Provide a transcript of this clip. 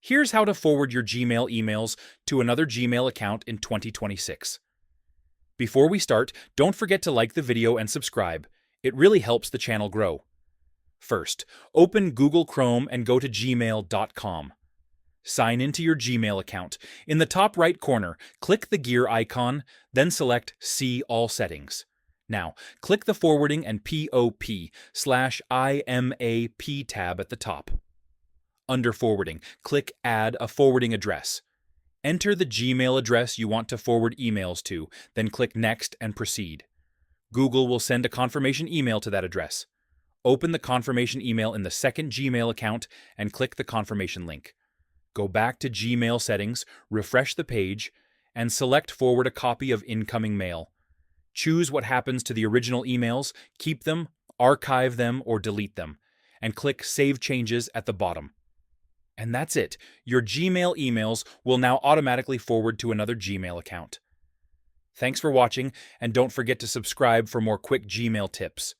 Here's how to forward your Gmail emails to another Gmail account in 2026. Before we start, don't forget to like the video and subscribe. It really helps the channel grow. First, open Google Chrome and go to gmail.com. Sign into your Gmail account. In the top right corner, click the gear icon, then select See All Settings. Now, click the Forwarding and POP/IMAP tab at the top. Under Forwarding, click Add a forwarding address. Enter the Gmail address you want to forward emails to, then click Next and Proceed. Google will send a confirmation email to that address. Open the confirmation email in the second Gmail account and click the confirmation link. Go back to Gmail settings, refresh the page, and select Forward a copy of incoming mail. Choose what happens to the original emails, keep them, archive them, or delete them, and click Save Changes at the bottom. And that's it. Your Gmail emails will now automatically forward to another Gmail account. Thanks for watching, and don't forget to subscribe for more quick Gmail tips.